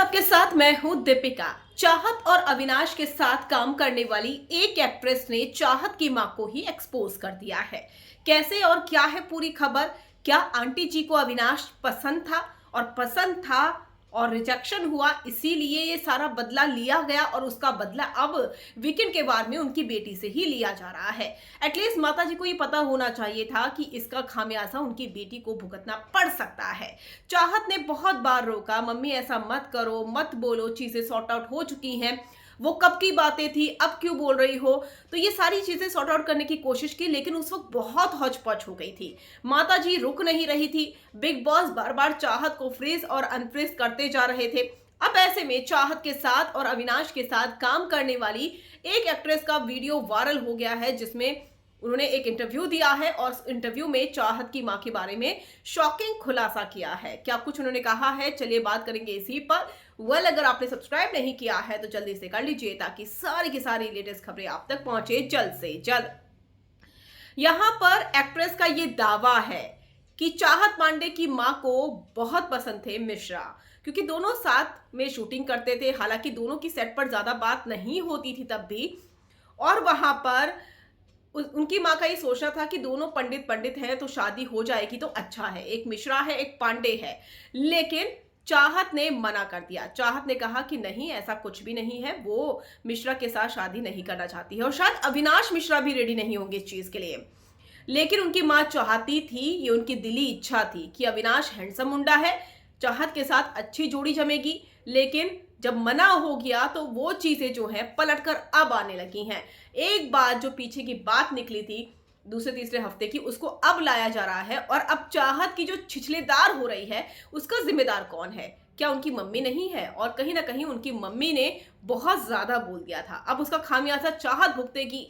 आपके साथ मैं हूं दीपिका। चाहत और अविनाश के साथ काम करने वाली एक एक्ट्रेस ने चाहत की मां को ही एक्सपोज कर दिया है। कैसे और क्या है पूरी खबर? क्या आंटी जी को अविनाश पसंद था और रिजेक्शन हुआ, इसीलिए ये सारा बदला लिया गया और उसका बदला अब वीकेंड के वार में उनकी बेटी से ही लिया जा रहा है। एटलीस्ट माता जी को ये पता होना चाहिए था कि इसका खामियाजा उनकी बेटी को भुगतना पड़ सकता है। चाहत ने बहुत बार रोका, मम्मी ऐसा मत करो, मत बोलो, चीजें सॉर्ट आउट हो चुकी हैं, वो कब की बातें थी, अब क्यों बोल रही हो। तो ये सारी चीजें सॉर्ट आउट करने की कोशिश की, लेकिन उस वक्त बहुत हौच-पौच हो गई थी। माता जी रुक नहीं रही थी। बिग बॉस बार बार चाहत को फ्रीज और अनफ्रीज करते जा रहे थे। अब ऐसे में चाहत के साथ और अविनाश के साथ काम करने वाली एक एक्ट्रेस का वीडियो वायरल हो गया है, जिसमें उन्होंने एक इंटरव्यू दिया है और उस इंटरव्यू में चाहत की मां के बारे में शॉकिंग खुलासा किया है। क्या कुछ उन्होंने कहा है, चलिए बात करेंगे इसी पर। अगर आपने सब्सक्राइब नहीं किया है तो जल्दी से कर लीजिए, ताकि सारी की सारी लेटेस्ट खबरें आप तक पहुंचे जल्द से जल्द। यहां पर एक्ट्रेस का ये दावा है कि चाहत पांडे की मां को बहुत पसंद थे मिश्रा, क्योंकि दोनों साथ में शूटिंग करते थे। हालांकि दोनों की सेट पर ज्यादा बात नहीं होती थी तब भी, और वहां पर उनकी माँ का ये सोचना था कि दोनों पंडित पंडित हैं तो शादी हो जाएगी तो अच्छा है, एक मिश्रा है एक पांडे है। लेकिन चाहत ने मना कर दिया। चाहत ने कहा कि नहीं, ऐसा कुछ भी नहीं है, वो मिश्रा के साथ शादी नहीं करना चाहती है, और शायद अविनाश मिश्रा भी रेडी नहीं होंगे इस चीज के लिए। लेकिन उनकी माँ चाहती थी, ये उनकी दिली इच्छा थी कि अविनाश हैंडसम मुंडा है, चाहत के साथ अच्छी जोड़ी जमेगी। लेकिन जब मना हो गया तो वो चीजें जो है पलटकर अब आने लगी हैं। एक बात जो पीछे की बात निकली थी दूसरे तीसरे हफ्ते की, उसको अब लाया जा रहा है, और अब चाहत की जो छिछलेदार हो रही है उसका जिम्मेदार कौन है? क्या उनकी मम्मी नहीं है? और कहीं ना कहीं उनकी मम्मी ने बहुत ज्यादा बोल दिया था, अब उसका खामियाजा चाहत भुगतेगी।